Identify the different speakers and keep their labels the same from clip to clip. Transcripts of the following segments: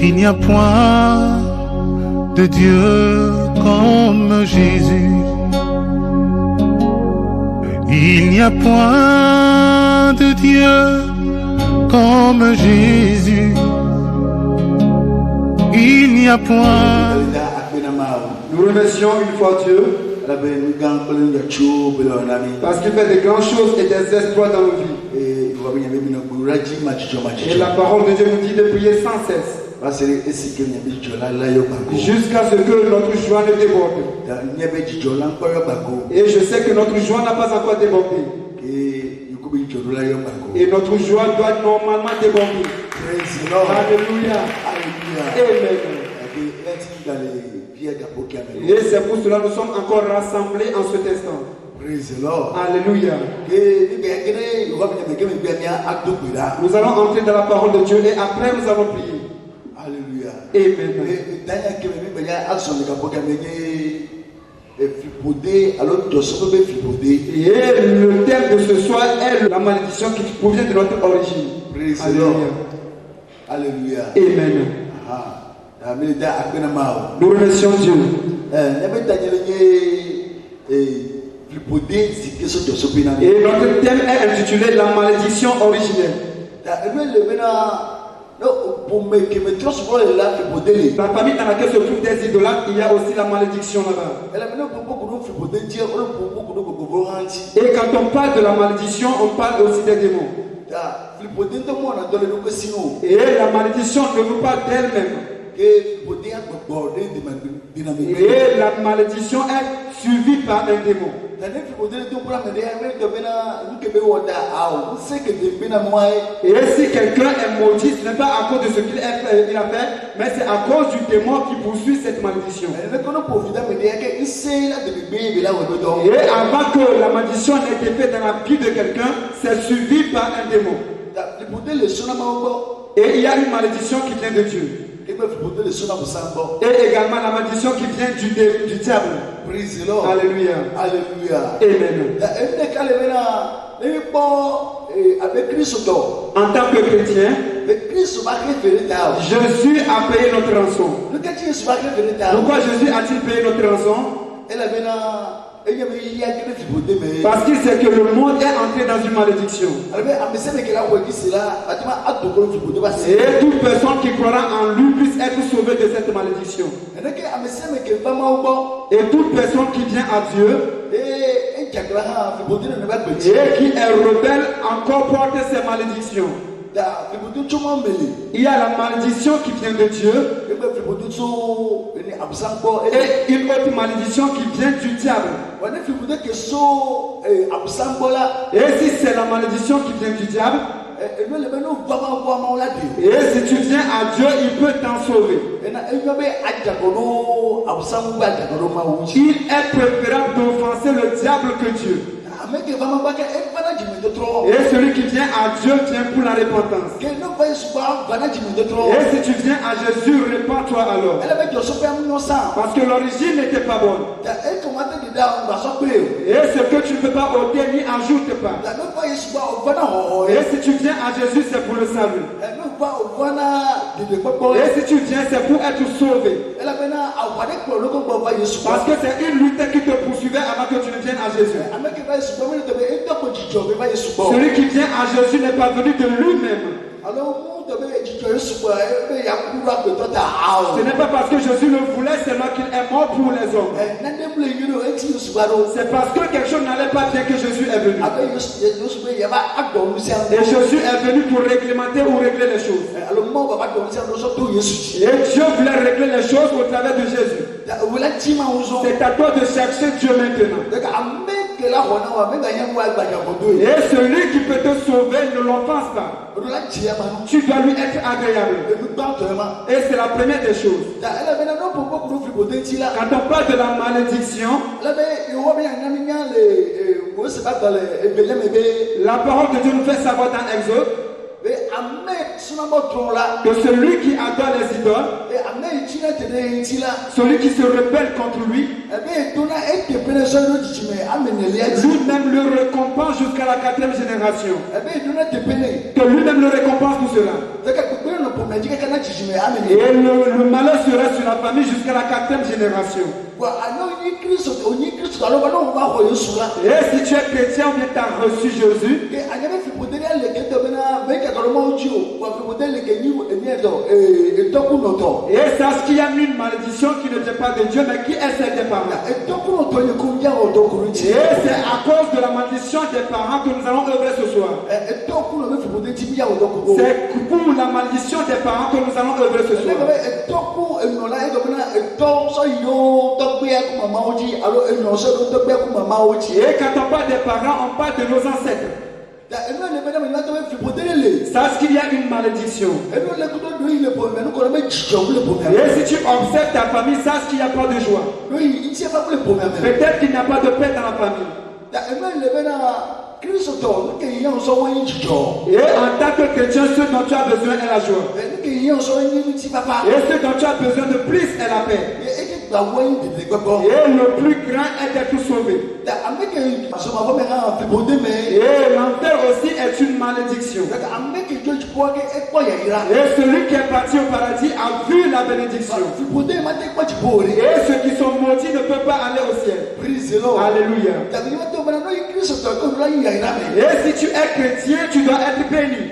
Speaker 1: Il n'y a point de Dieu comme Jésus. Il n'y a point de Dieu comme Jésus. Il n'y a point.
Speaker 2: Nous remercions une fois Dieu parce qu'il fait de grandes choses et des exploits dans nos vies. Et la parole de Dieu nous dit de prier sans cesse jusqu'à ce que notre joie ne déborde. Et je sais que notre joie n'a pas encore débordé. Et notre joie doit normalement déborder. Alléluia. Amen. Et c'est pour cela que nous sommes encore rassemblés en cet instant. Alléluia. Nous allons entrer dans la parole de Dieu et après nous allons prier.
Speaker 3: Alléluia.
Speaker 2: Amen. Et le thème de ce soir est la malédiction qui provient de notre origine. Alléluia.
Speaker 3: Alléluia.
Speaker 2: Amen. Nous remercions Dieu. Et notre thème est intitulé la malédiction originelle. La famille dans laquelle se trouvent des idolâtres, il y a aussi la malédiction là-bas. Et quand on parle de la malédiction, on parle aussi des démons. Et la malédiction ne nous parle d'elle-même. Et la malédiction est suivie par un démon. Et si quelqu'un est maudit, ce n'est pas à cause de ce qu'il a fait, mais c'est à cause du démon qui poursuit cette malédiction. Et avant que la malédiction n'ait été faite dans la vie de quelqu'un, c'est suivi par un démon. Et il y a une malédiction qui vient de Dieu. Et également la malédiction qui vient du diable. Alléluia.
Speaker 3: Alléluia.
Speaker 2: Amen. En tant que chrétien, Jésus a payé notre rançon. Pourquoi Jésus a-t-il payé notre rançon? Parce qu'il sait que le monde est entré dans une malédiction. Et toute personne qui croira en lui puisse être sauvée de cette malédiction. Et toute personne qui vient à Dieu et qui est rebelle encore porte ces malédictions. Il y a la malédiction qui vient de Dieu et une autre malédiction qui vient du diable. Et si c'est la malédiction qui vient du diable, et si tu viens à Dieu, il peut t'en sauver. Il est préférable d'offenser le diable que Dieu. Et celui qui vient à Dieu vient pour la repentance. Et si tu viens à Jésus, répands-toi alors. Parce que l'origine n'était pas bonne. Et ce que tu ne peux pas ôter ni ajoute pas. Et si tu viens à Jésus, c'est pour le salut. Et si tu viens, c'est pour être sauvé. Parce que c'est une lutte qui te poursuivait avant que tu ne viennes à Jésus. Celui qui vient à Jésus n'est pas venu de lui-même. Ce n'est pas parce que Jésus le voulait seulement qu'il est mort pour les hommes. C'est parce que quelque chose n'allait pas bien que Jésus est venu. Et Jésus est venu pour réglementer ou régler les choses. Et Dieu voulait régler les choses au travers de Jésus. C'est à toi de chercher Dieu maintenant. Et celui qui peut te sauver ne l'offense pas. Tu dois lui être agréable. Et c'est la première des choses. Quand on parle de la malédiction, la parole de Dieu nous fait savoir dans Exode que celui qui adore les idoles, celui qui se rebelle contre lui, lui-même le récompense jusqu'à la 4e génération. Que lui-même le récompense pour cela. Et le malheur sera sur la famille jusqu'à la 4e génération. Et si tu es chrétien ou bien tu as reçu Jésus, et sache qu'il y a une malédiction qui ne vient pas de Dieu mais qui est celle des parents. Et c'est à cause de la malédiction des parents que nous allons œuvrer ce soir. C'est pour la malédiction des parents que nous allons œuvrer ce soir. Et quand on parle des parents, on parle de nos ancêtres. Sache qu'il y a une malédiction. Et si tu observes ta famille, sache qu'il n'y a pas de joie. Peut-être qu'il n'y a pas de paix dans la famille. Et en tant que chrétien, ce dont tu as besoin est la joie. Et ce dont tu as besoin de plus est la paix. Et le plus grand est d'être sauvé. Et l'enfer aussi est une malédiction. Et celui qui est parti au paradis a vu la bénédiction. Et ceux qui sont maudits ne peuvent pas aller au ciel. Alléluia. Et si tu es chrétien, tu dois être béni.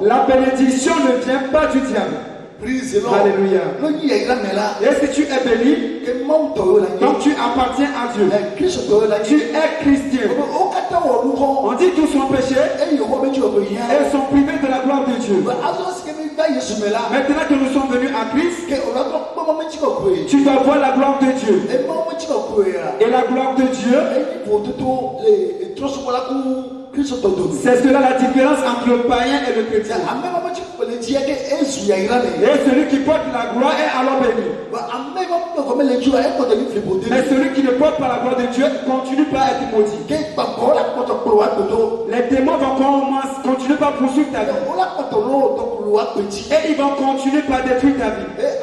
Speaker 2: La bénédiction ne vient pas du diable. Alléluia. Et si tu es béni, donc tu appartiens à Dieu. Tu es chrétien. On dit tous sont péchés et sont privés de la gloire de Dieu. Maintenant que nous sommes venus à Christ, tu dois voir la gloire de Dieu. Et la gloire de Dieu, c'est cela la différence entre le païen et le chrétien. Et celui qui porte la gloire est alors béni. Mais celui qui ne porte pas la gloire de Dieu continue pas à être maudit. Les démons vont continuer par poursuivre ta vie. Et ils vont continuer par détruire ta vie. Et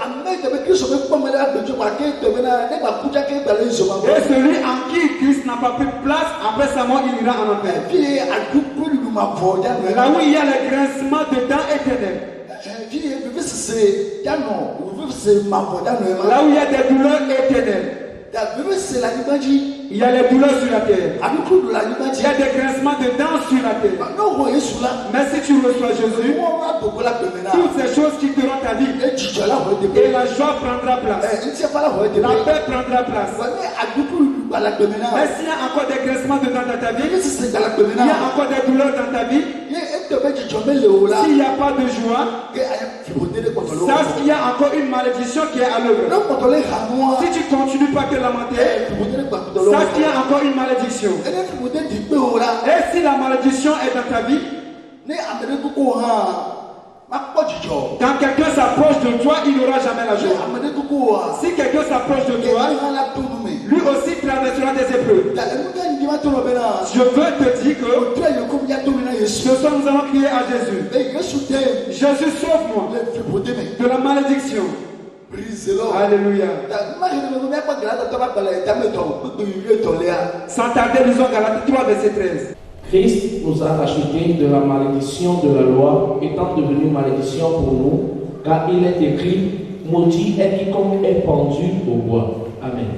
Speaker 2: celui en qui Christ n'a pas pris de place, après sa mort, il ira en enfer. Là où il y a le grincement de dents éternelles. Là où il y a des douleurs éternelles. Il y a les douleurs sur la terre. Il y a des grincements de dents sur la terre. Mais si tu reçois Jésus, toutes ces choses quitteront ta vie. Et la joie prendra place. La paix prendra place. Mais s'il y a encore des grincements de dents dans ta vie, il y a encore des douleurs dans ta vie, s'il n'y a pas de joie, sache qu'il y a encore une malédiction qui est à l'œuvre. Si tu continues pas que lamenter, sache qu'il y a encore une malédiction. Et si la malédiction est dans ta vie, quand quelqu'un s'approche de toi, il n'aura jamais la joie. Si quelqu'un s'approche de toi, lui aussi traversera des épreuves. Je veux te dire que ce soir nous allons crier à Jésus. Jésus, sauve-moi de la malédiction. Alléluia. Sans tarder, lisons Galates 3, verset 13.
Speaker 4: Christ nous a rachetés de la malédiction de la loi, étant devenu malédiction pour nous, car il est écrit, maudit est quiconque est pendu au bois. Amen.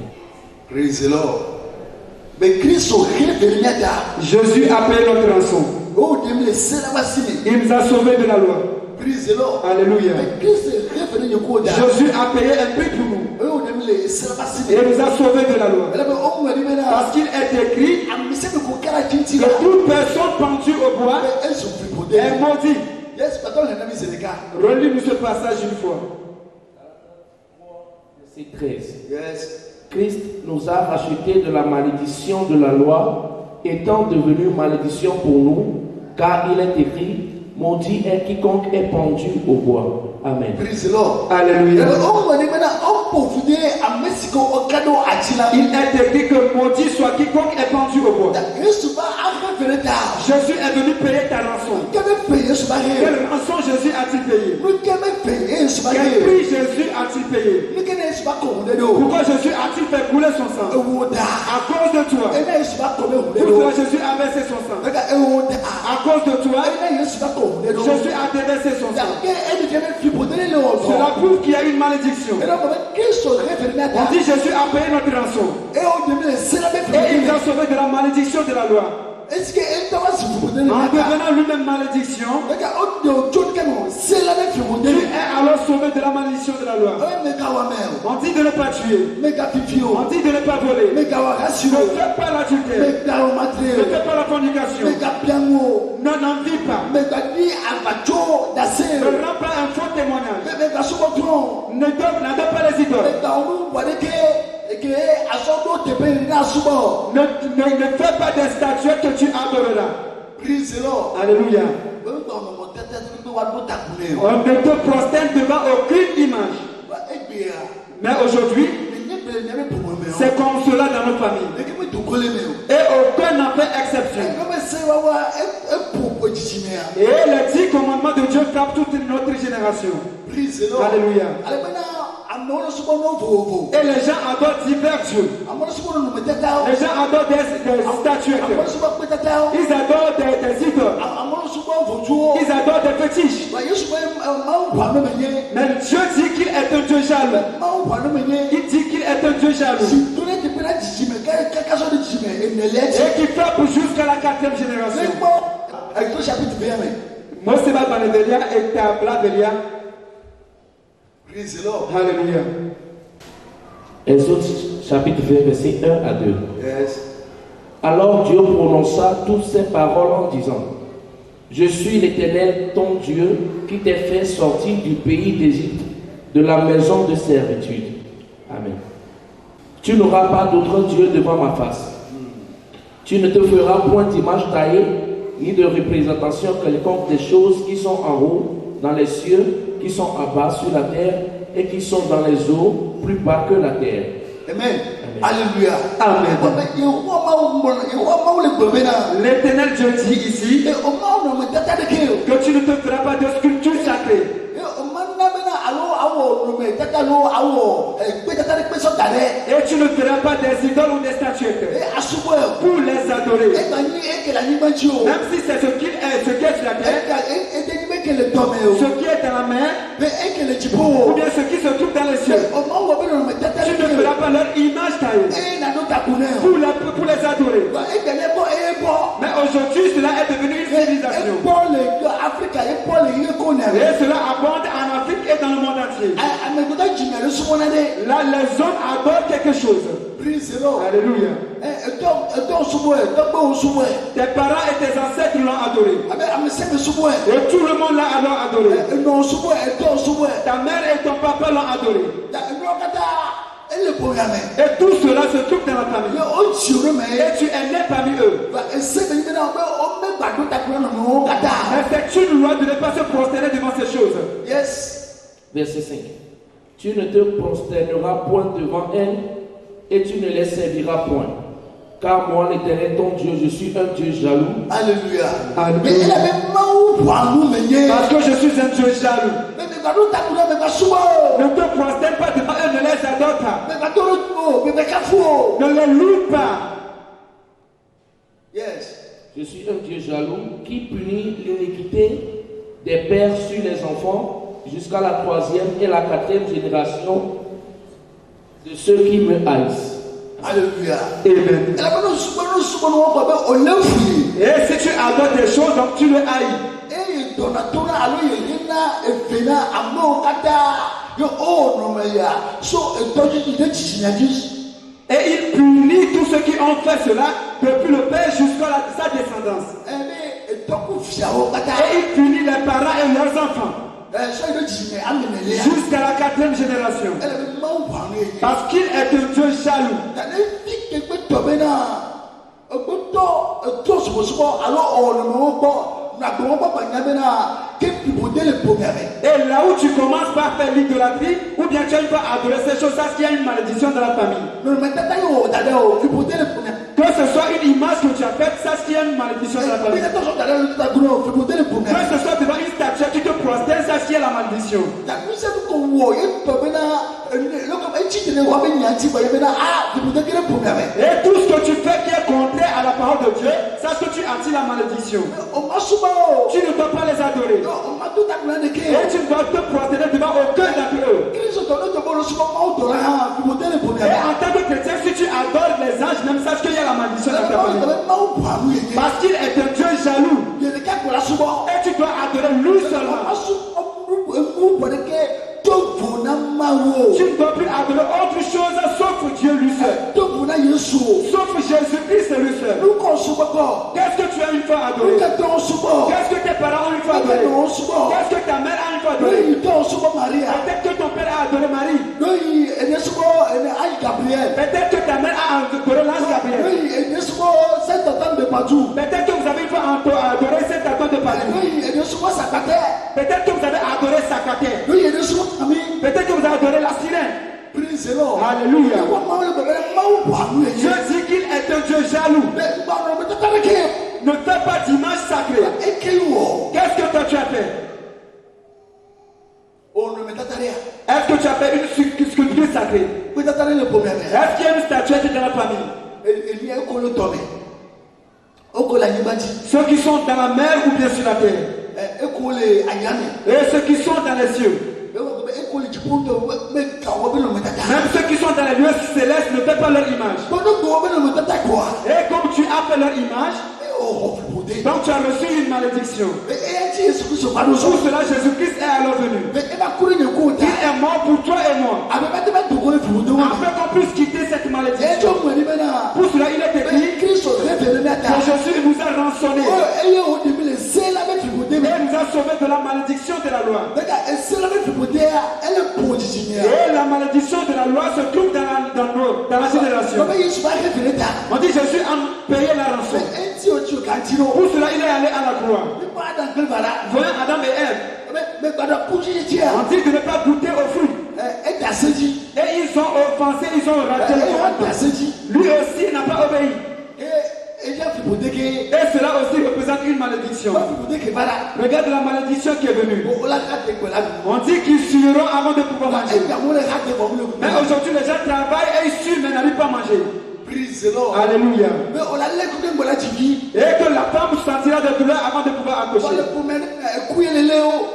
Speaker 3: Praise the Lord. Mais Christ
Speaker 2: Jésus a payé notre rançon. Il nous a sauvés de la loi. Alléluia. Jésus a payé un prix pour nous. Et nous a sauvés de la loi. Parce qu'il est écrit que toute personne pendue au bois est maudite. Relis-nous ce passage une fois.
Speaker 4: Verset 13. Christ nous a rachetés de la malédiction de la loi, étant devenu malédiction pour nous, car il est écrit, maudit est quiconque est pendu au bois. Amen.
Speaker 2: Alléluia. Il est écrit que maudit soit quiconque est pendu au bois. Jésus est venu payer ta rançon. Quelle rançon Jésus a-t-il payé? Quel prix Jésus a-t-il payé? Pourquoi Jésus a-t-il fait couler son sang? À cause de toi. Pourquoi Jésus a versé son sang? À cause de Jésus a déversé son sang. Cela prouve qu'il y a une malédiction. On dit Jésus a payé notre rançon. Et il nous a sauvés de la malédiction de la loi. En devenant lui-même malédiction, tu es alors sauvé de la malédiction de la loi. On dit de ne pas tuer. On dit de ne pas voler. Ne fais pas l'adultère. Ne fais pas la fornication. N'en vis pas. Ne rends pas un faux témoignage. Ne donne pas les idoles. Ne fais pas des statues que tu adoreras. Alléluia. On ne te prosterne devant aucune image. Mais aujourd'hui, c'est comme cela dans nos familles. Et aucun n'en fait exception. Et les 10 commandements de Dieu frappent toute notre génération. Alléluia. Et les gens adorent divers dieux. Les gens adorent des statues. Ils adorent des idoles. Ils adorent des fétiches. Mais Dieu dit qu'il est un Dieu jaloux. Il dit qu'il est un Dieu jaloux. Et qui frappe jusqu'à la 4e génération. Mose va dans le délire et tabla délire. Alléluia.
Speaker 4: Exode chapitre 20, verset 1 à 2.
Speaker 3: Yes.
Speaker 4: Alors Dieu prononça toutes ces paroles en disant: Je suis l'Éternel, ton Dieu, qui t'ai fait sortir du pays d'Égypte, de la maison de servitude. Amen. Tu n'auras pas d'autre Dieu devant ma face. Tu ne te feras point d'image taillée, ni de représentation quelconque des choses qui sont en haut, dans les cieux, qui sont en bas sur la terre, et qui sont dans les eaux, plus bas que la terre.
Speaker 3: Amen. Alléluia.
Speaker 2: Amen. L'Éternel Dieu dit ici que tu ne te feras pas de sculpture sacrée. Et tu ne feras pas des idoles ou des statuettes pour les adorer. Même si c'est ce qui est sur la terre, ce qui est dans la mer, ou bien ce qui se trouve dans les cieux, tu ne feras pas leur image taillée pour les adorer. Mais aujourd'hui, cela est devenu une civilisation. Et cela abonde en Afrique et dans le monde entier. Là, les hommes adorent quelque chose. Alléluia. Tes parents et tes ancêtres l'ont adoré. Et tout le monde l'a alors adoré. Ta mère et ton papa l'ont adoré. Et tout cela se trouve dans la famille. Et tu es né parmi eux. Mais c'est une loi de ne pas se prosterner devant ces choses.
Speaker 3: Yes.
Speaker 4: Verset 5. Tu ne te prosterneras point devant elles, et tu ne les serviras point. Car moi, l'Éternel, ton Dieu, je suis un Dieu jaloux.
Speaker 3: Alléluia.
Speaker 2: Alléluia. Parce que je suis un Dieu jaloux. Ne te prosterne pas devant eux, ne les adore pas. Ne les loue pas.
Speaker 3: Yes.
Speaker 4: Je suis un Dieu jaloux qui punit l'iniquité des pères sur les enfants jusqu'à la 3e et la 4e génération de ceux qui me haïssent.
Speaker 3: Alléluia.
Speaker 2: Amen. Et si tu adores des choses, donc tu le haïs. Et il punit tous ceux qui ont fait cela, depuis le père jusqu'à sa descendance. Et il punit les parents et leurs enfants jusqu'à la 4e génération. Parce qu'il est un Dieu jaloux. Et là où tu commences par faire l'idolâtrie, ou bien tu vas adorer ces choses, ça qu'il y a une malédiction dans la famille. Que ce soit une image que tu as faite, ça qu'il y a une malédiction dans la famille. Que ce soit devant une statue qui te prosterne, ça qu'il y a la malédiction. Et tout ce que tu fais qui est contraire à la parole de Dieu, ça ce que tu partie la malédiction. Tu ne dois pas les adorer. Et tu ne dois te prosterner devant aucun d'entre eux. Et en tant que chrétien, si tu adores les anges, même sache qu'il y a la malédiction dans ta famille. Parce qu'il est un Dieu jaloux. Et tu dois adorer lui seulement. Tu ne dois plus adorer autre chose sauf Dieu lui seul. Sauf Jésus-Christ lui seul. Qu'est-ce que tu as une fois adoré? Qu'est-ce que tes parents ont une fois adoré? Qu'est-ce que ta mère a une fois adoré? Peut-être que ton père a adoré Marie. Peut-être que ta mère a adoré l'ange Gabriel. Peut-être que vous avez une fois adoré cet attente de Padoue. Peut-être que vous avez adoré Sakaté. Peut-être que vous avez adoré la sirène. Alléluia. Dieu dit qu'il est un Dieu jaloux. Ne fais pas d'image sacrée. Qu'est-ce que toi tu as fait? Est-ce que tu as fait une sculpture sacrée? Est-ce qu'il y a une statuette dans la famille? Ceux qui sont dans la mer ou bien sur la terre? Et ceux qui sont dans les cieux? Même ceux qui sont dans les lieux célestes ne font pas leur image. Et comme tu as fait leur image, donc tu as reçu une malédiction. Pour cela, Jésus-Christ est alors venu. Il est mort pour toi et moi. Afin qu'on puisse quitter cette malédiction. Pour cela, il est écrit que Jésus nous a rançonnés. Et nous a sauvés de la malédiction de la loi. Et la malédiction de la loi se trouve dans la génération. On dit Jésus a payé la rançon. Pour cela, il est allé à la croix. Voyant Adam et Ève, on dit de ne pas goûter au fruit. Et ils ont offensé, ils ont raté le commandement. Lui aussi n'a pas obéi. Et cela aussi représente une malédiction. Regarde la malédiction qui est venue. On dit qu'ils sueront avant de pouvoir manger. Mais aujourd'hui, les gens travaillent et ils suent mais n'arrivent pas à manger. Alléluia. Et que la femme sentira de douleur avant de pouvoir accoucher.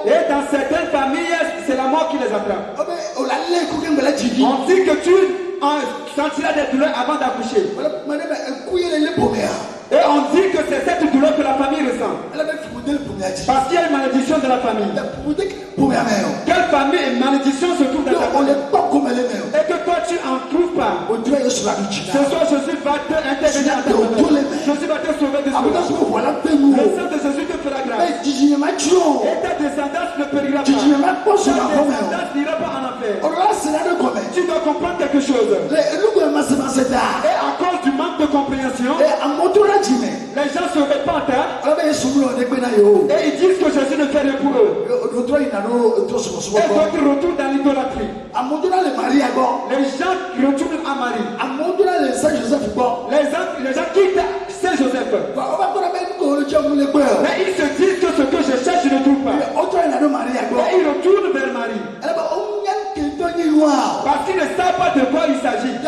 Speaker 2: Et dans certaines familles, c'est la mort qui les attrape. On dit que tu sentiras des douleurs avant d'accoucher. Et on dit que c'est cette douleur que la famille ressent. Parce qu'il y a une malédiction de la famille. Quelle famille et malédiction se trouve dans ta famille? Et que toi tu n'en trouves pas. Ce soir Jésus va te intervenir à ta famille. Jésus va te sauver de ce mal. Le sang de Jésus te fera grâce. Et ta descendance ne périra pas. Ta descendance n'ira pas en enfer. Tu dois comprendre quelque chose. Et à cause du manque de compréhension, les gens se repentent et ils disent que Jésus ne fait rien pour eux. Et d'autres retournent dans l'idolâtrie. Les gens retournent à Marie. Les gens quittent Saint-Joseph. Mais ils se disent que ce que je cherche, je ne trouve pas. Et ils retournent vers Marie. Parce qu'ils ne savent pas de quoi il s'agit. Et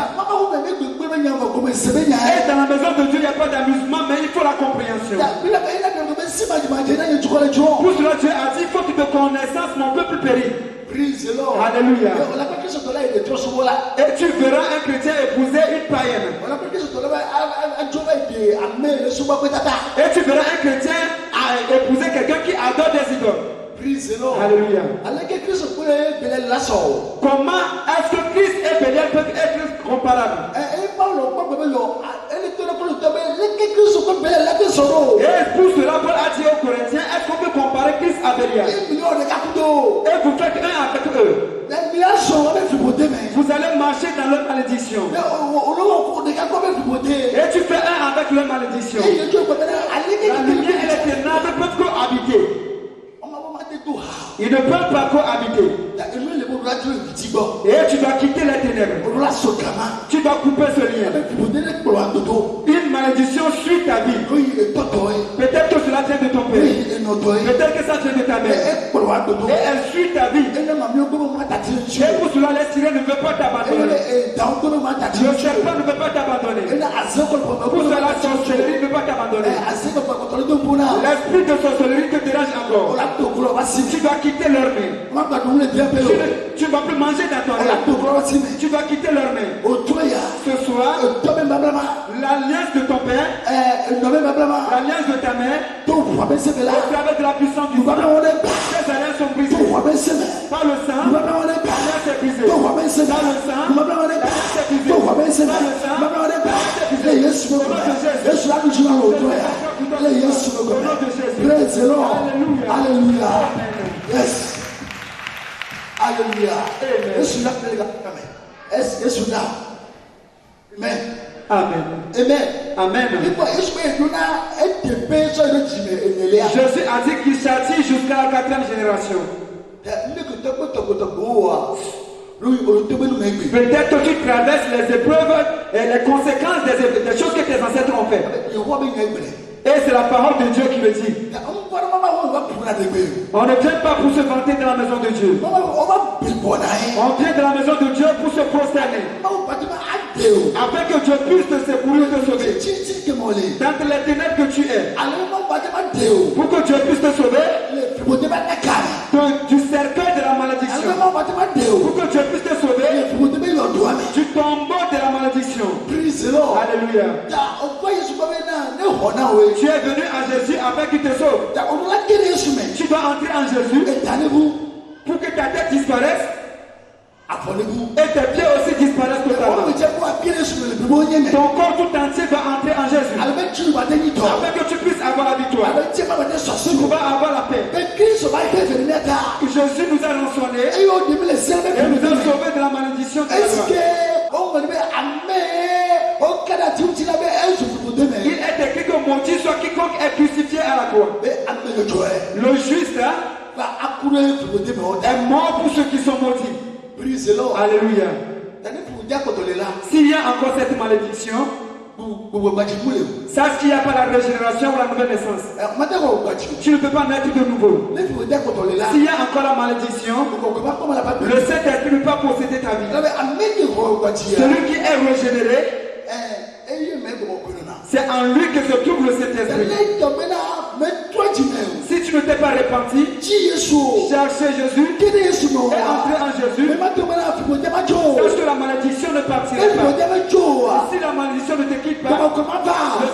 Speaker 2: dans la maison de Dieu, il n'y a pas d'amusement, mais il faut la compréhension. Pour cela, Dieu a dit, il faut que de connaissance, mon peuple périt. Alléluia. Et tu verras un chrétien épouser une païenne. Et tu verras un chrétien épouser quelqu'un qui adore des idoles. Alléluia. Comment est-ce que Christ et Bélial peuvent être comparables? Et pour cela, Paul a dit aux Corinthiens, est-ce qu'on peut comparer Christ à Bélial? Et vous faites un avec eux. Vous allez marcher dans leur malédiction. Et tu fais un avec leur malédiction. La lumière et les ténèbres peuvent cohabiter. Ils ne peuvent pas cohabiter. Et tu dois quitter les ténèbres. Tu dois couper ce lien. Une malédiction suit ta vie. Peut-être que cela vient de ton père. Peut-être que ça vient de ta mère. Et elle suit ta vie. Et pour cela, les sirènes ne veulent pas t'abandonner. Le serpent ne veut pas t'abandonner. Pour cela, la sorcellerie ne veut pas t'abandonner. l'esprit de sorcellerie te dérange encore. Tu dois quitter leur main. Tu ne vas plus manger dans ton rêve. Tu dois quitter leur main. Ce soir, l'alliance de ton père, l'alliance de ta mère, au travers de la puissance du sang, ces alliances sont brisées. Par le sang, l'alliance est brisée. Par le sang, l'alliance est brisée. Par le sang, l'alliance est brisée.
Speaker 3: Praise the Lord. Hallelujah. Yes. Hallelujah. Amen.
Speaker 2: Amen.
Speaker 3: Amen.
Speaker 2: Jésus a dit qu'il châtie jusqu'à la 4e génération. Peut-être que tu traverses les épreuves et les conséquences des choses que tes ancêtres ont fait. Et c'est la parole de Dieu qui le dit. On ne vient pas pour se vanter dans la maison de Dieu. On vient dans la maison de Dieu pour se prosterner. Afin que Dieu puisse te secourir et te sauver. Dans les ténèbres que tu es. Pour que Dieu puisse te sauver du cercueil de la malédiction. Pour que Dieu puisse te sauver du tombeau de la malédiction. Alléluia. Tu es venu à Jésus afin qu'il te sauve. Tu dois entrer en Jésus pour que ta tête disparaisse et tes pieds aussi disparaissent totalement. Ton corps tout entier doit entrer en Jésus afin que tu puisses avoir la victoire. Tu vas avoir la paix. Jésus nous a rançonnés et nous a sauvés de la malédiction de la loi. Il est écrit que maudit soit quiconque est crucifié à la croix. Le juste est mort pour ceux qui sont maudits. Alléluia. S'il y a encore cette malédiction, sache qu'il n'y a pas la régénération ou la nouvelle naissance. Tu ne peux pas naître de nouveau. S'il y a encore la malédiction, le Saint-Esprit ne peut pas posséder ta vie. Celui qui est régénéré, c'est en lui que se trouve le Saint-Esprit. Si tu ne t'es pas repenti, chercher Jésus et entrer en Jésus, sache que la malédiction ne partira pas. Si la malédiction ne te quitte pas, le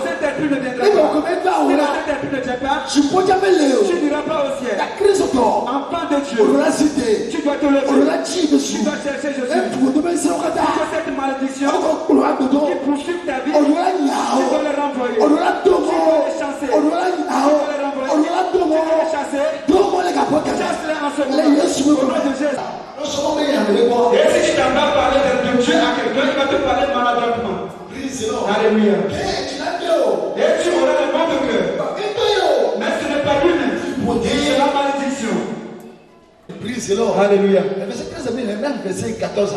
Speaker 2: Saint-Esprit ne viendra pas. Si le Saint-Esprit ne vient pas, tu n'iras pas au ciel. Enfant de Dieu, tu dois te lever. Tu dois chercher Jésus. Pour que cette malédiction qui poursuit ta vie, tu dois les renvoyer. Tu dois les chasser. Tu dois les renvoyer. Tu dois les chasser. Chasse-les en ce moment. Au nom de Jésus. Et si tu n'as pas parlé de Dieu à quelqu'un, il va te parler maladroitement. Alléluia. Et tu auras le bon de cœur. Mais ce n'est pas lui-même. C'est la malédiction. Alléluia.
Speaker 3: Verset 14.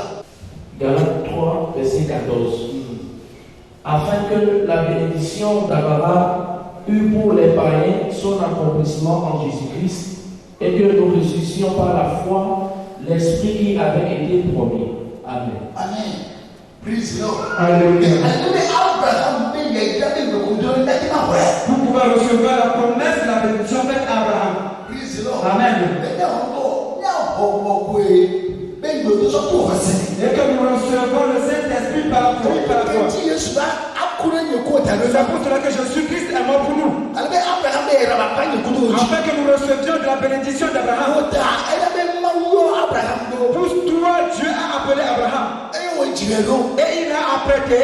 Speaker 4: Galates 3, verset 14. Afin que la bénédiction d'Abraham eût pour les païens son accomplissement en Jésus-Christ et que nous ressuscitions par la foi l'Esprit qui avait été promis. Amen.
Speaker 3: Amen. Praise the Lord.
Speaker 2: Alléluia.
Speaker 3: Abraham,
Speaker 2: Vous pouvez recevoir la promesse de la bénédiction avec Abraham.
Speaker 3: praise the Lord.
Speaker 2: Amen. Et que nous recevons le Saint-Esprit par la foi. C'est pour cela que Jésus-Christ est mort pour nous. Afin que nous recevions de la bénédiction d'Abraham. Pour toi, Dieu a appelé Abraham. Et il a apprêté.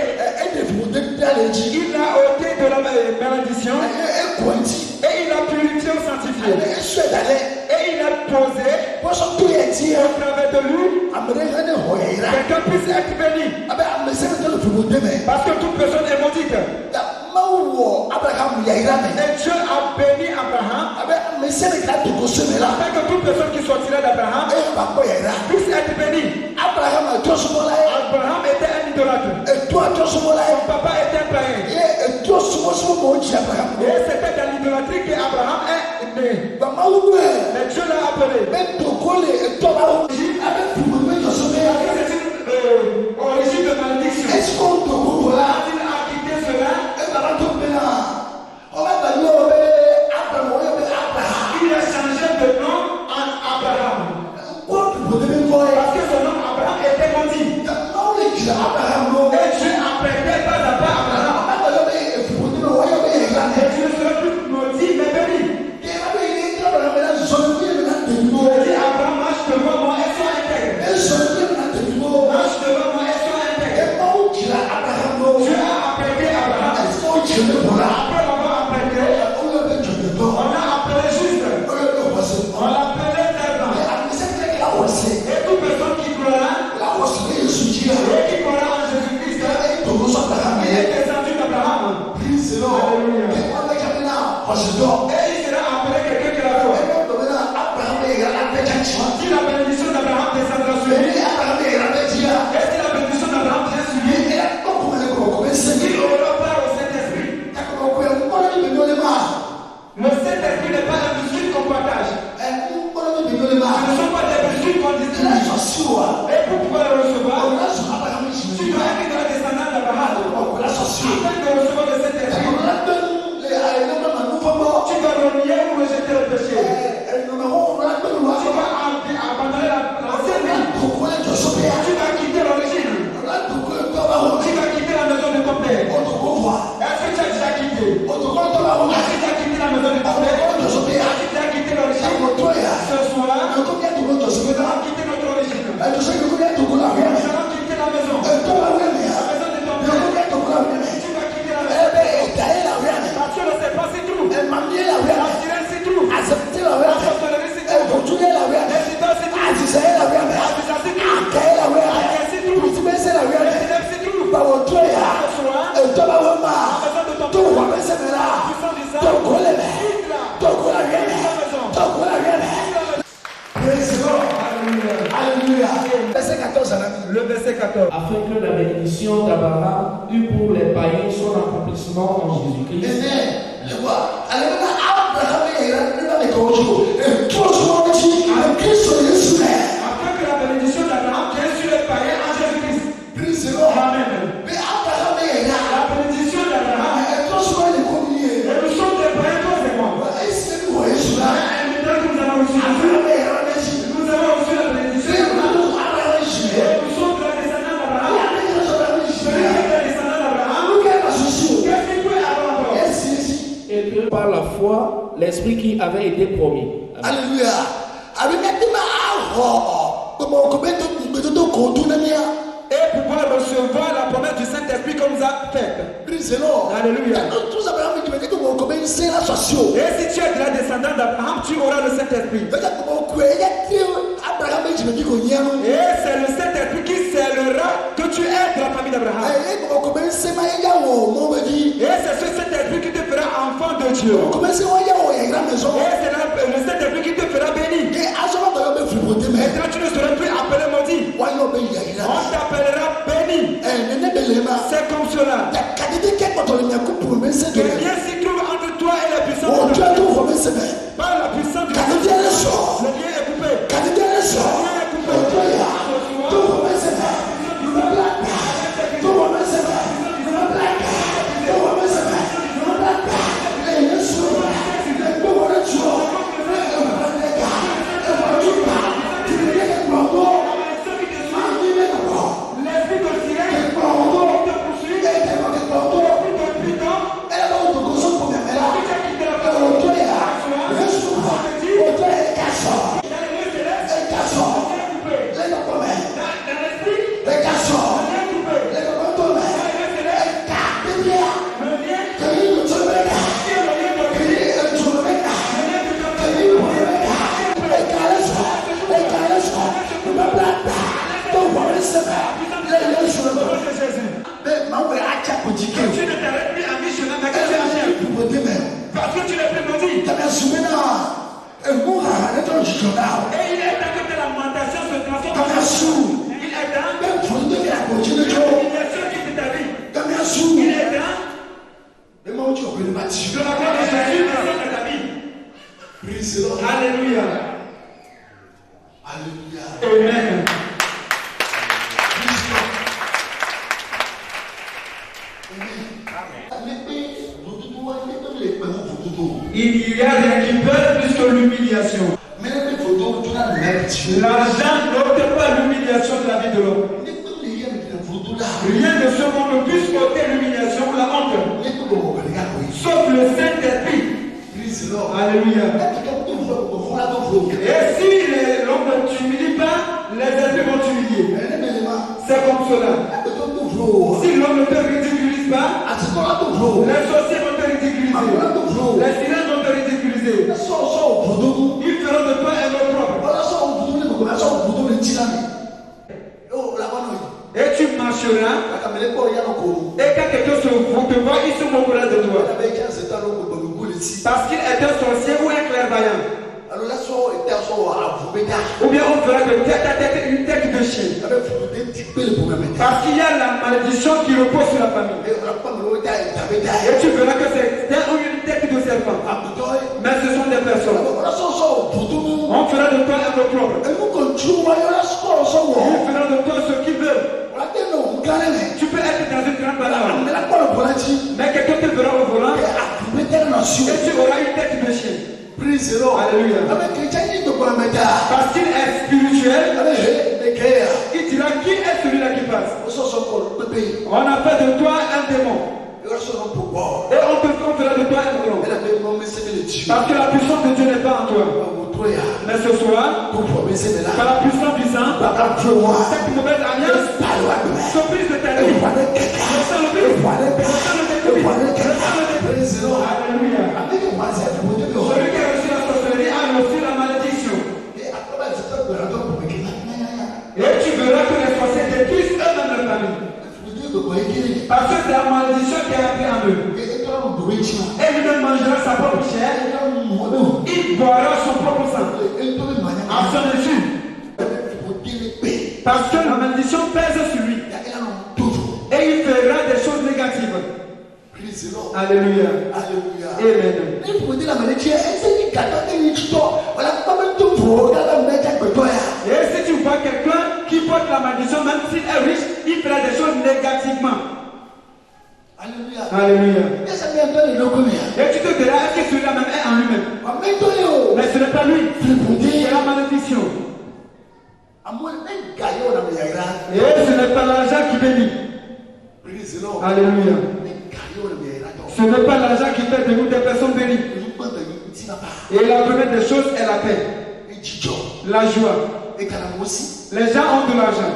Speaker 2: Il a ôté de la malédiction. Et il a purifié ou sanctifié. Et il a posé au travers de lui quelqu'un puisse être béni. Parce que toute personne est maudite. Et Dieu a béni Abraham afin que toute personne qui sortira d'Abraham puisse être bénie. Abraham était un idolâtre. Son papa était un païen. Et c'était dans l'idolâtrie qu'Abraham est né. Mais Dieu l'a appelé. C'est une origine de malédiction. Il a quitté cela.
Speaker 3: ambassadeur.
Speaker 2: Et il sera appelé quelqu'un qui l'a fait. Si la bénédiction d'Abraham descendra sur lui, et si la bénédiction d'Abraham vient sur lui, il aura part au Saint-Esprit. Le Saint-Esprit n'est pas un biscuit qu'on partage. Ce ne sont pas des biscuits qu'on distribue. Et pour pouvoir le recevoir, tu dois être dans le descendant d'Abraham. Afin de recevoir le Saint-Esprit, tu dois renier ou rejeter le péché. Tu dois abandonner l'ancienne vie. Tu dois quitter l'origine. Tu dois quitter la maison de ton père. Est-ce que tu as déjà quitté? Est-ce que tu as quitté la maison de ton père? Est-ce que tu as quitté l'origine? Ce soir, nous allons quitter notre origine. Nous allons quitter la maison. La maison de ton père. Tu vas quitter la maison. Parce que c'est pas c'est tout. L'assurance c'est tout. La sorcellerie c'est tout. L'incident c'est tout. L'accusation c'est tout. La c'est tout. L'incident c'est tout. Ce soir, la maison de ton père. Puissant du sang.
Speaker 3: Alléluia. Verset 14.
Speaker 2: Le verset 14.
Speaker 4: Afin que la bénédiction d'Abraham eût pour les païens son accomplissement en Jésus-Christ.
Speaker 2: Afin que la bénédiction d'Abraham vienne sur les païens en Jésus-Christ. Amen. La bénédiction d'Abraham, et nous sommes des païens tous et moi. Et maintenant que nous avons reçu la bénédiction d'Abraham, et nous sommes des descendants d'Abraham. Des descendants d'Abraham, qu'est-ce qu'il peut avoir encore?
Speaker 4: Et que par la foi, l'esprit qui avait été promis. Amen.
Speaker 3: Alléluia.
Speaker 2: Et pouvoir recevoir la promesse du Saint-Esprit comme nous a fait. Alléluia. Et si tu es de la descendante d'Abraham, tu auras le Saint-Esprit. Et c'est le Saint-Esprit qui scellera que tu es de la famille d'Abraham. Et c'est ce Saint-Esprit qui te fera enfant de Dieu. Et c'est le Saint-Esprit qui te fera béni. Et quand tu ne seras plus appelé maudit, on t'appellera béni. C'est comme cela. Que rien s'y trouve entre toi et la puissance de Dieu. Par la puissance de Dieu. Le lien est coupé. Le lien est coupé. Tu ne t'arrêtes plus à mi-chemin, mais que tu achètes. Parce que tu l'as plus maudit. Et il est temps que ta lamentation se transforme. Il est temps l'humiliation qui est ta vie. Il est temps de la gloire de Jésus dans ta vie. Alléluia. Amen. Il y a rien qui perd plus que l'humiliation. L'argent n'ôte pas l'humiliation de la vie de l'homme. Rien de ce monde ne puisse ôter l'humiliation ou la honte. Sauf le Saint-Esprit. Alléluia. Et si l'homme ne t'humilie pas, les esprits vont t'humilier. C'est comme cela. Si l'homme ne te ridiculise pas, les sorciers vont te ridiculiser. Les sirènes vont te ridiculiser. Ils feront de toi un autre propre. Et tu marcheras. Et quand quelqu'un te voit, il se moquera de toi. Parce qu'il est un sorcier ou un clairvoyant.
Speaker 3: Alors là,
Speaker 2: Ou bien on fera de tête à tête une tête de chien. Parce qu'il y a la malédiction qui repose sur la famille. Et tu verras que c'est une tête de serpent. Mais ce sont des personnes. On fera de toi un opprobre. On fera de toi ce qu'ils veulent. Tu peux être dans une grande bataille. Mais quelqu'un te verra au volant. Et tu auras une tête de chien. Alléluia. Parce qu'il est spirituel, il dira qui est celui-là qui passe. On a fait de toi un démon. Et on fera de toi un démon. Parce que la puissance de Dieu n'est pas en toi. Mais ce soir, par la puissance du sang, cette mauvaise alliance se brise de ta vie. Alléluia. Celui qui a reçu la sorcellerie a reçu la malédiction. Et tu verras que les sorciers détruisent eux-mêmes leur famille. Parce que c'est la malédiction qui est entrée en eux. Et lui ne mangera sa propre chair. Il boira son propre sang. À son insu. Parce que la malédiction pèse sur lui. Et il fera des choses négatives. Alléluia. Amen. Et si tu vois quelqu'un qui porte la malédiction, même s'il est riche, il fera des choses négativement. Alléluia. Et tu te diras, est-ce que celui-là même est en lui-même? Mais ce n'est pas lui. C'est la malédiction. Et ce n'est pas l'argent qui bénit. Alléluia. Ce n'est pas l'argent qui fait de nous des personnes bénies. Et la première des choses est la paix, la joie. Les gens ont de l'argent,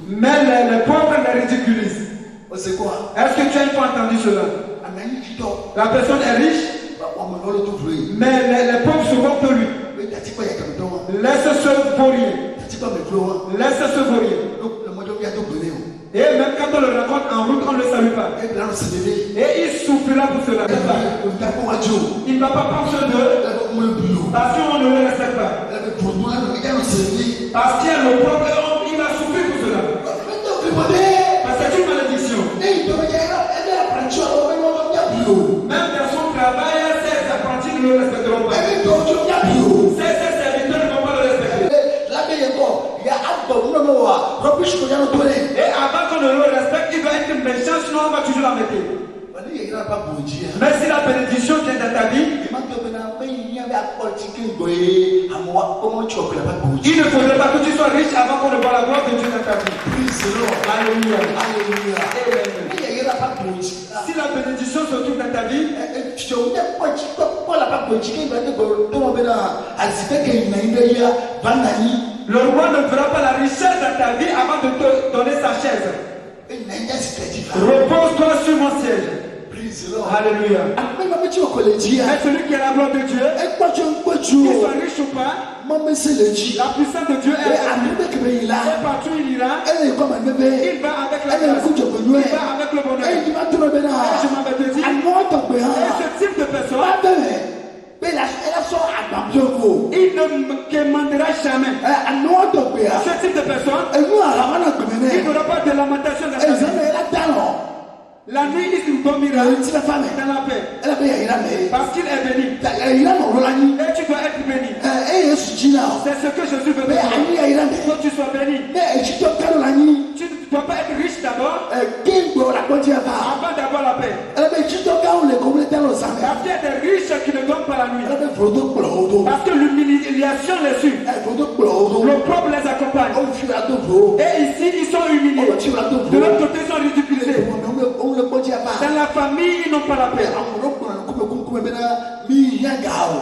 Speaker 2: mais les pauvres les ridiculisent.
Speaker 3: C'est quoi?
Speaker 2: Est-ce que tu as une fois entendu cela? La personne est riche, mais les pauvres se vont de lui. Laisse se vaurien. Laisse se vaurien. Et même quand on le rencontre en route, on ne le salue pas. Et il souffrira pour cela. Il ne va pas prendre soin d'eux parce qu'on ne le respecte pas. Parce qu'il y a le propre homme, il va souffrir pour cela. Parce que c'est une malédiction. Même dans son travail, ses apprentis ne le respecteront pas. Ses serviteurs ne vont pas le respecter. Et avant qu'on ne le respecte, il doit être méchant, sinon on va toujours la mettre. Mais si la bénédiction vient dans ta vie, il ne faudrait pas que tu sois riche avant qu'on ne voit la gloire de Dieu dans ta vie. Alléluia. Si la bénédiction se trouve dans ta vie, le roi ne verra pas la richesse dans ta vie avant de te donner sa chaise. Repose-toi sur mon siège. Alléluia. Mais celui qui a la gloire de Dieu, qu'il soit riche ou pas, la puissance de Dieu est là. Et partout il ira, il va avec la grâce, il va avec le bonheur. Et je m'avais te dire, et ce type de personne, il ne demandera jamais. Ce type de personne, il n'aura pas de lamentation dans sa vie. La nuit, il dormira dans la paix. Parce qu'il est béni. Et tu dois être béni. C'est ce que Jésus veut dire. Que tu sois béni. Tu ne dois pas être riche d'abord avant d'avoir la paix. Parce qu'il y a des riches qui ne dorment pas la nuit. Parce que l'humiliation les suit. Le propre les accompagne. Et ici, ils sont humiliés. De l'autre côté, ils sont ridiculisés. Dans la famille, ils n'ont pas la paix.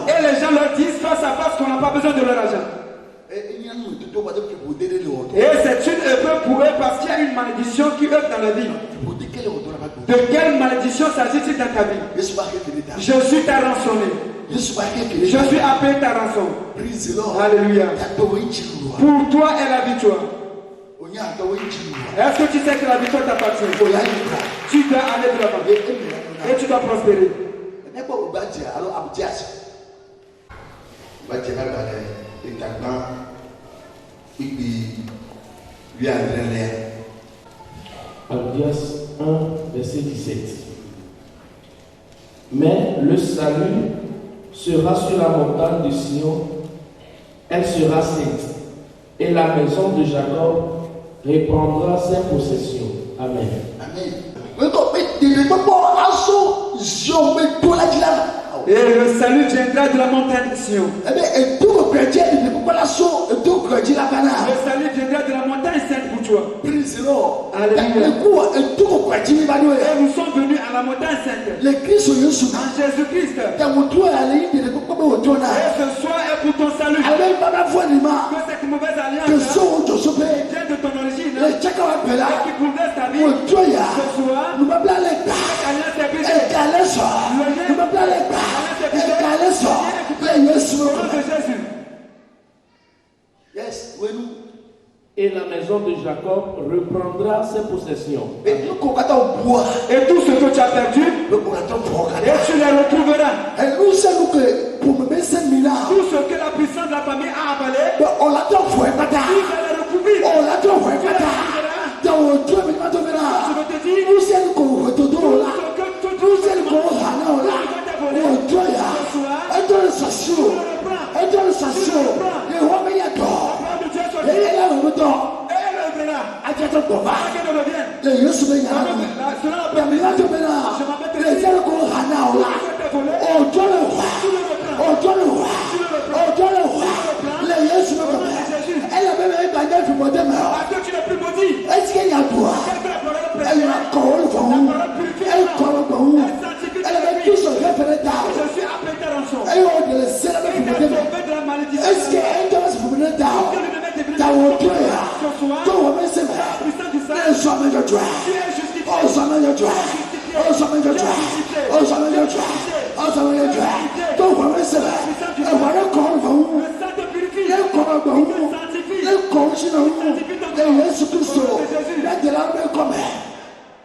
Speaker 2: Et les gens leur disent face à face qu'on n'a pas besoin de leur argent. Et c'est une épreuve pour eux parce qu'il y a une malédiction qui œuvre dans la vie. De quelle malédiction s'agit-il dans ta vie? Je suis ta rançonné. Je suis appelé ta rançon. Alléluia. Pour toi est la victoire. Est-ce que tu sais que la victoire t'appartient? Tu dois aller de l'avant. Et tu dois prospérer.
Speaker 4: Abdias 1, verset 17. Mais le salut sera sur la montagne de Sion, elle sera sainte, et la maison de Jacob reprendra ses possessions. Amen.
Speaker 3: Amen.
Speaker 2: Et le salut viendra de la montagne de Sion. Le salut viendra de la montagne sainte pour toi. Alléluia. Et nous sommes venus à la montagne sainte. En Jésus-Christ. Et ce soir est pour ton salut. Que cette mauvaise alliance vienne de ton origine. Et qui bouleverse ta vie. Ce soir, cette alliance est brisée.
Speaker 4: Et la maison de Jacob reprendra ses possessions.
Speaker 2: Et tout ce que tu as perdu, et tu les retrouveras. Tout ce que la puissance de la famille a avalé, tu vas les recouvrir. Je veux te dire,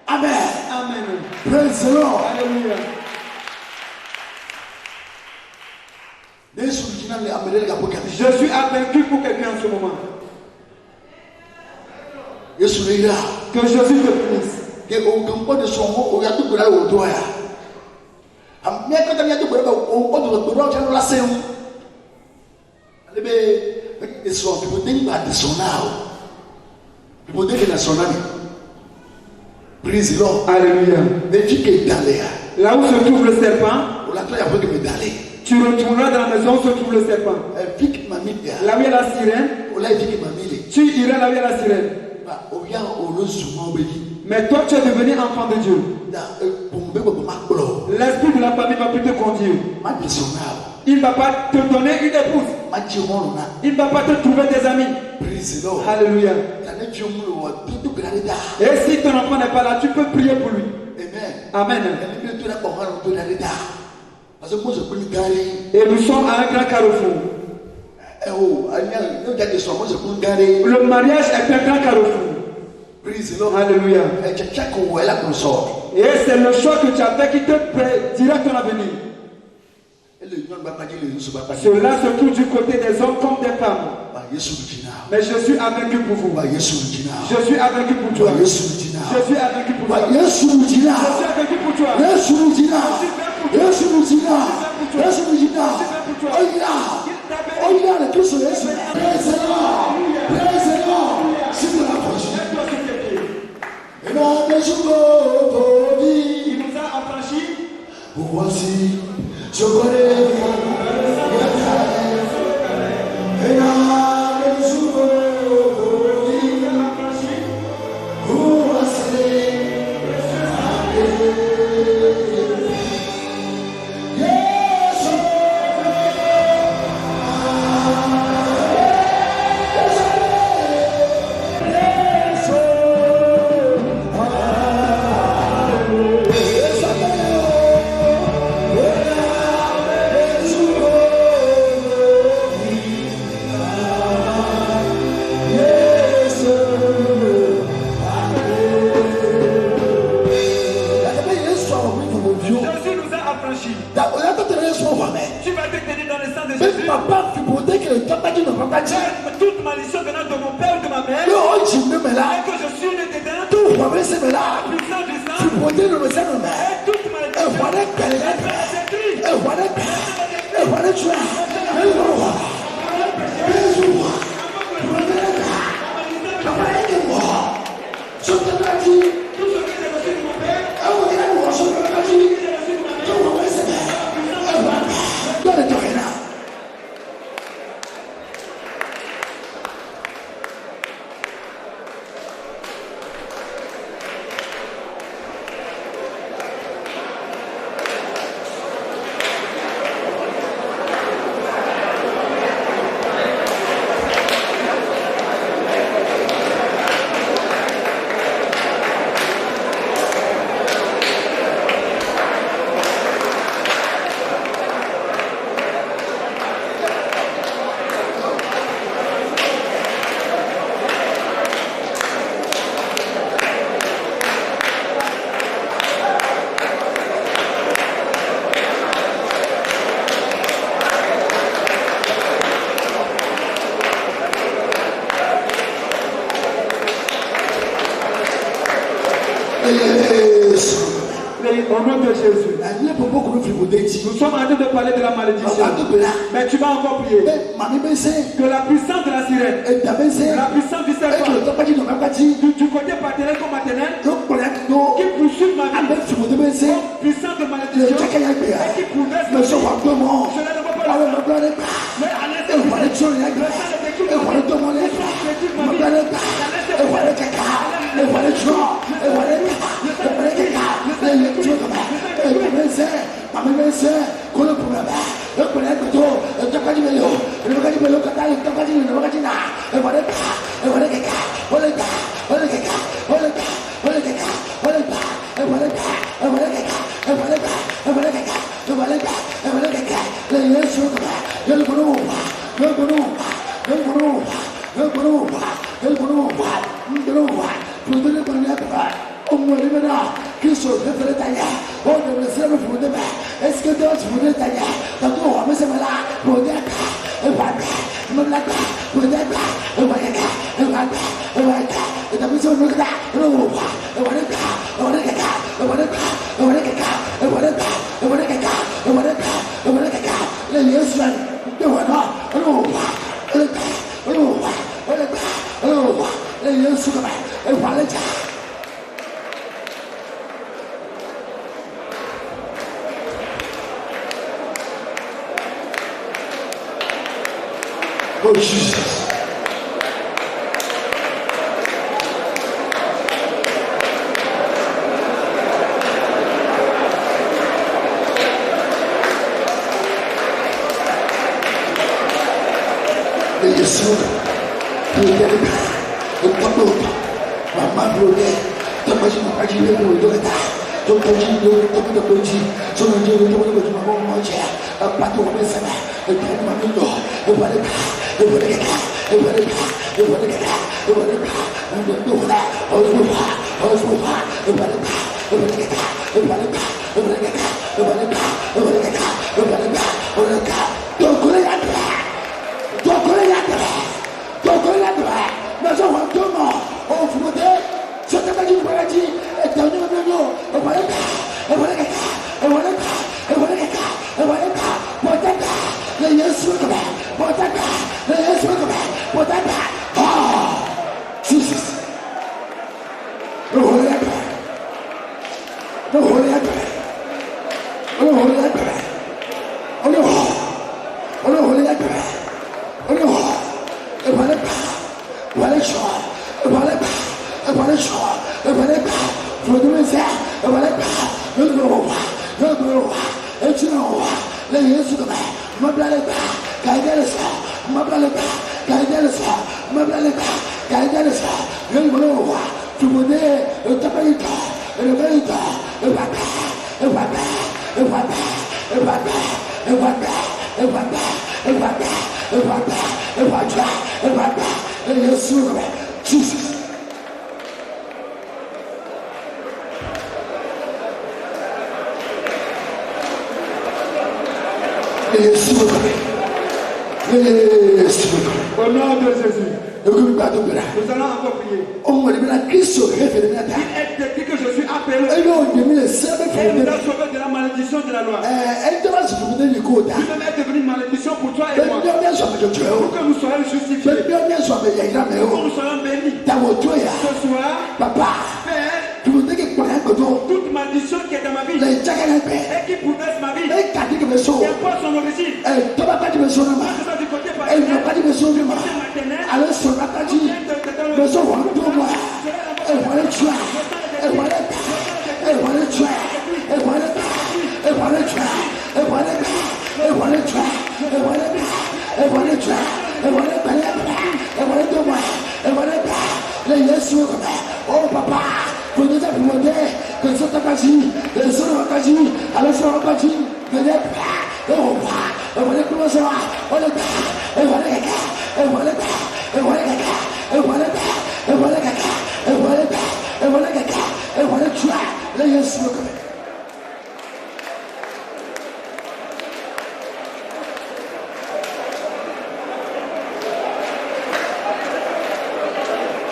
Speaker 2: Amen.
Speaker 3: Praise the Lord.
Speaker 2: Alléluia.
Speaker 3: Je
Speaker 2: suis avaincu pour quelqu'un en ce moment. Que Jésus te bénisse.
Speaker 3: Praise the Lord.
Speaker 2: Alléluia. Là où se trouve le serpent, tu retourneras dans la maison où se trouve le serpent. Là où il y a la sirène, tu iras là où il y a la sirène. Mais toi, tu es devenu enfant de Dieu. L'esprit de la famille va plus te conduire. Il ne va pas te donner une épouse. Il ne va pas te trouver des amis. Alléluia. Et si ton enfant n'est pas là, tu peux prier pour lui. Amen. Et nous sommes à un grand carrefour. Le mariage est un grand carrefour. Alléluia. Et c'est le choix que tu as fait qui te dira ton avenir. Cela se trouve du côté des hommes comme des femmes. Mais je suis vaincu pour vous. Je suis vaincu pour toi. Je suis vaincu pour toi. Je suis vaincu pour toi.
Speaker 3: Il nous
Speaker 2: a affranchis.
Speaker 3: Voici, je connais.
Speaker 2: affranchi.
Speaker 3: Tu
Speaker 2: vas te tenir dans le sang de Jésus. Toute malédiction venant de mon père ou de ma mère, et que je suis né dedans, la puissance du sang, et toute au nom de Jésus. Nous sommes en train de parler de la malédiction. Mais tu vas encore prier. Que la puissance de la sirène, la puissance du serpent, du côté paternel comme maternel, qui poursuit ma vie, puissance de malédiction, et qui bouleverse ma vie. Je ne vois pas le sang. Mais à l'intérieur, le sang de détruit est-ce que Dieu voudrait tailler? Tantôt, mais c'est là, pour dire, et voilà, même là, pour dire, et voilà, et voilà, et voilà, et t'as besoin de ça, et voilà, et voilà, et voilà, et voilà, et voilà, et voilà, et voilà, et voilà, et voilà, les Yesu, et voilà, et voilà, les Yesu, et voilà,
Speaker 3: Oh Jesus. Yesu, bloqué, le tableau, maman bloqué, t'as pas dit ma page de l'eau de l'État, ton page de l'eau de l'État, son Dieu de l'eau de ma maman, un bateau de sa mère, le père de ma maman, le voilà, le voilà, le voilà, le voilà, le voilà, le voilà, Jesus.
Speaker 2: Au nom de Jésus. Nous allons encore prier. Il est dit que je suis appelé. Et nous a sauvé de la malédiction de la loi. Tu même être devenu une malédiction pour toi et moi. Pour que nous soyons justifiés. Pour que nous soyons bénis. Ce soir, Père, toute malédiction qui est dans ma vie et qui bouleverse ma vie, quelle soit son origine, que ce soit du côté paternel,
Speaker 3: oh papa, vous nous avez demandé que ce soit pas dit, que ce soit pas dit, alors ce soit pas dit, que les pas, on va, on va les commencer à, on les pas, on va les caca, on va les pas, on va les caca, on va les pas, on va les caca, on va les pas, on va les caca, on va les tuer, les yes, look at it.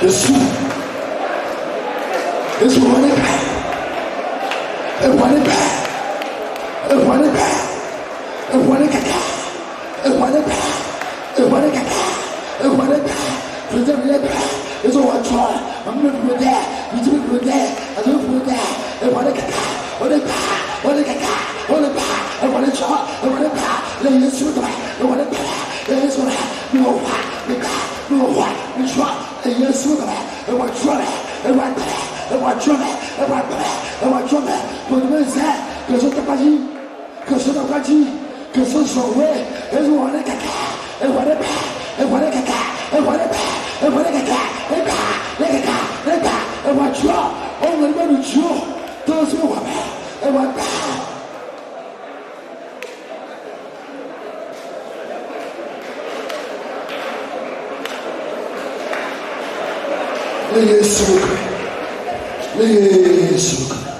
Speaker 3: Jésus, Jésus, on est prêt. Et voilà le père. Et voilà le père. Et voilà le caca. Et voilà le père. Et voilà le caca. Et voilà le père. Je dis le père. Ils ont un choix. On me le dit. Je dis le dit. Je dis le dit. Et voilà le caca. On est pas. On est caca. On est pas. Et voilà le choix. Et voilà le père. Les Jésus, et voilà le père. Les Jésus, nous on va. Les pères. Nous on va. Les choix. Et Jésus, et voilà le choix. Et voilà le père. Et voilà le choix. Et voilà le père. Et voilà le choix. Pour nous dire que je t'ai pas dit, que je n'ai pas dit, que je suis sauvé, et je vois les caca, et voilà les caca, et voilà les caca, et voilà les caca, et voilà les caca, les caca, les caca, les caca, et voilà tu vois, on me met le jour, dans ce moment, et voilà.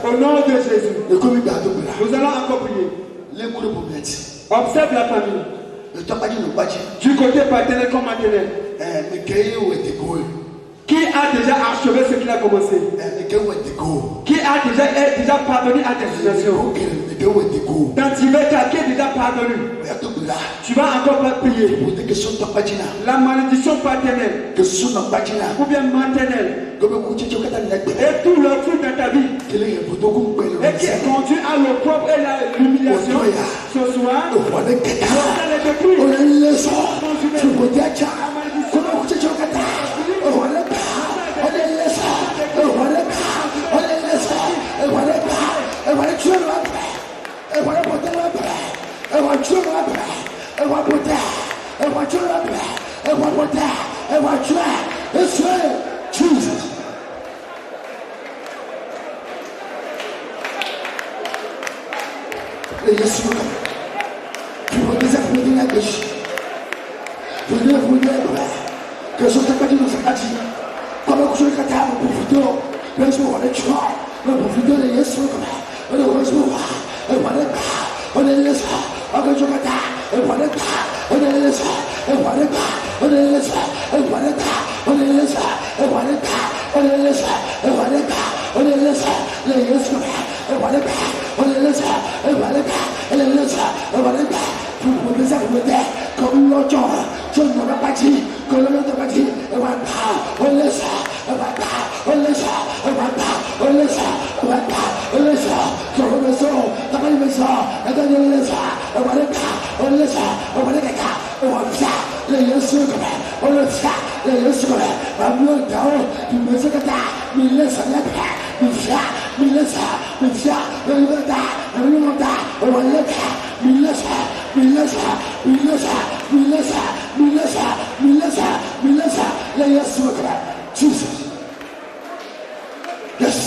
Speaker 2: Au nom de Jésus, nous allons encore prier. Observe la famille. Du côté paternel comme maternel. Qui a déjà achevé ce qu'il a commencé? Qui a déjà parvenu à destination? Dans Tibeta, qui est déjà parvenu? Tu vas encore pas prier. La malédiction paternelle ou bien maternelle et tout le fruit de ta vie et qui conduit à l'opprobre et l'humiliation ce soir, on va les détruire.
Speaker 3: Jesus. Et je suis je vous disais que vous la gauche. Je vous dis que je t'ai pas dit dans sa partie. Comme je suis capable de profiter, mais je vais aller tuer. Mais profiter de Jésus. Et de recevoir. Et voilà. On est laissé. On est joué à et voilà. On est laissé. Et voilà. On est laissé. Et voilà. On est laissé. Et voilà. On est laissé. Et voilà. On est laissé. Les Jésus. Et voilà. On est laissé. Et voilà. On est laissé. Et voilà. Pour vous dire comme l'autre, je ne l'ai pas dit, que l'autre pas dit, et voilà. On laisse. Et voilà. On laisse. Et voilà. On laisse. Et voilà. On laisse. Sur le maison, dans la maison, et dans le laisse. Et voilà. On laisse. Et voilà. Et voilà. Les Jésus, on le fait. Les Jésus, on le fait. Tu me sais que t'as, mais laisse la paix. Jesus. Yes.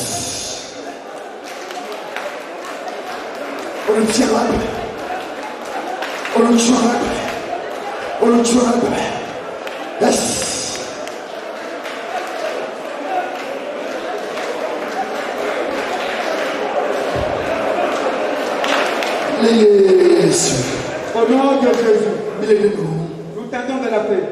Speaker 3: On le tient là. On le tient là. On le tient là. Yes. Jésus.
Speaker 2: Au nom de Jésus.
Speaker 3: Millénaire.
Speaker 2: Nous tentons de l'appeler.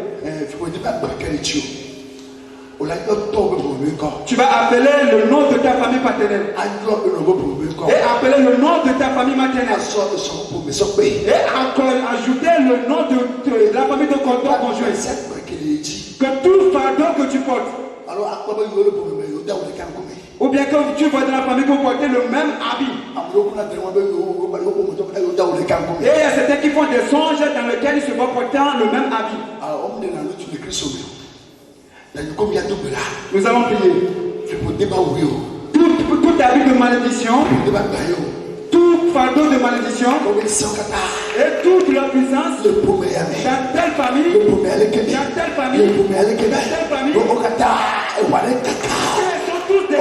Speaker 2: Tu vas appeler le nom de ta famille paternelle. Et appeler le nom de ta famille maternelle. Et encore ajouter le nom de la famille de ton conjoint. Que tout fardeau que tu portes. Ou bien que tu vois dans la famille que vous portez le même habit. Et il y a certains qui font des songes dans lesquels ils se voient portant le même habit. Nous allons prier. Tout habit de malédiction, tout fardeau de malédiction, et toute leur puissance dans telle famille, dans telle famille, sont tous des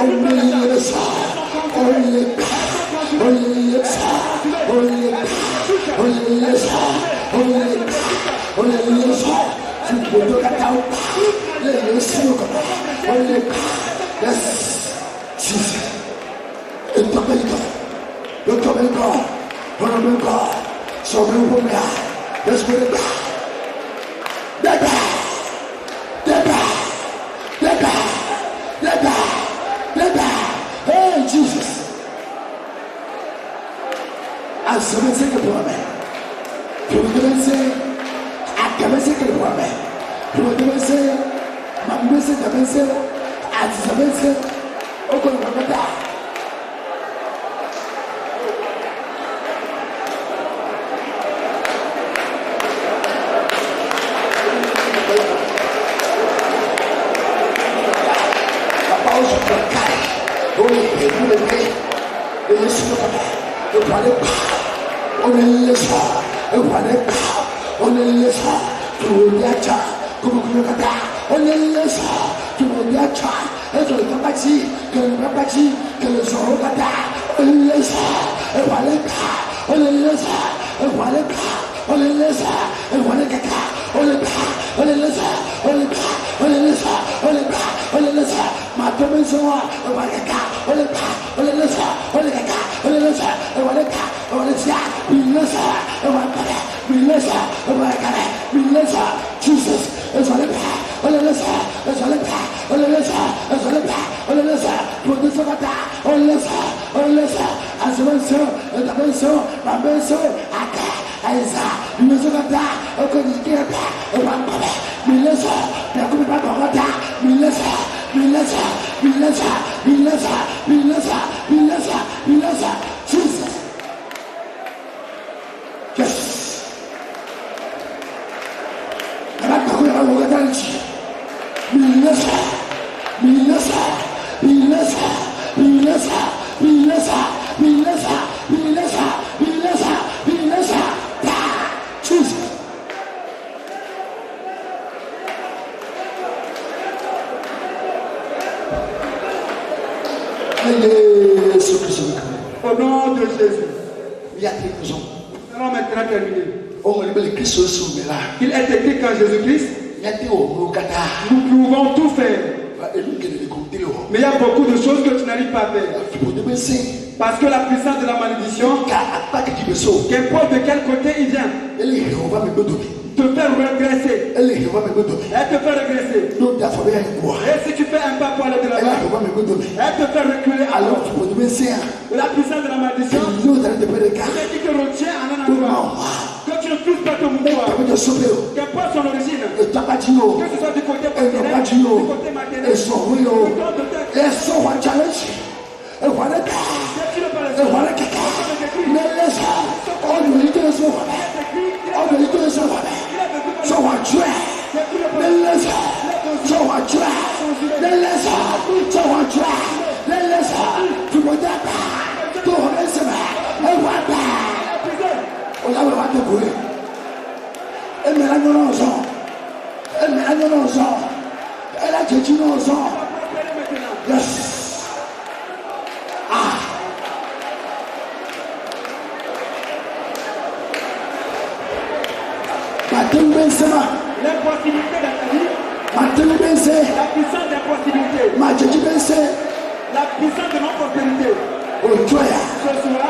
Speaker 3: Hey, Jesus. I submit to the woman. You will say, I can say to the woman. You will say, my message, I can say, I submit to the woman.
Speaker 2: Au nom de Jésus. Nous allons maintenant terminer. Il est écrit qu'en Jésus-Christ, nous pouvons tout faire. Mais il y a beaucoup de choses que tu n'arrives pas à faire. Parce que la puissance de la malédiction, qu'importe de quel côté il vient, te faire regresser. Elle te fait regresser. Et si tu fais un pas pour aller de l'avant, elle te fait reculer. Alors, la puissance de la malédiction, c'est qui te retient en un endroit. Que tu ne touches pas ton mouvoir. Qu'importe son origine. Que ce soit du côté paternel, du côté maternel. L'impossibilité de ta vie, la puissance des possibilités, la puissance de l'opportunité. Ce soir,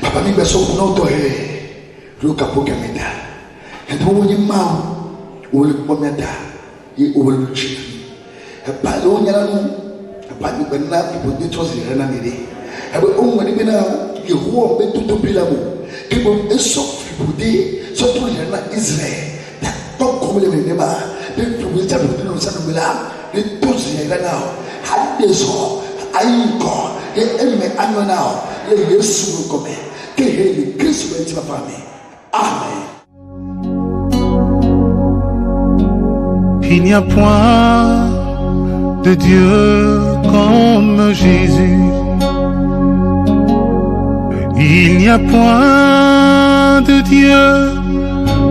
Speaker 3: Papa mi beso no to he ruka poka meda and wo ni ma wo le po meda ye wo le chi e ba lo nyala no e ba ni bena people dey trust in na mede e ba o mo ni bena ye ho be to bila mo ke bo e so people dey so to na Israel that don't come le me ma de people ta do no sa no bila de to si na now had they so ayi ko e me anyo now ye Yesu ko me que ele Cristo vai te para mim. Amen.
Speaker 1: Il n'y a point de Dieu comme Jésus. Il n'y a point de Dieu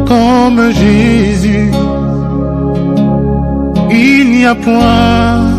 Speaker 1: comme Jésus. Il n'y a point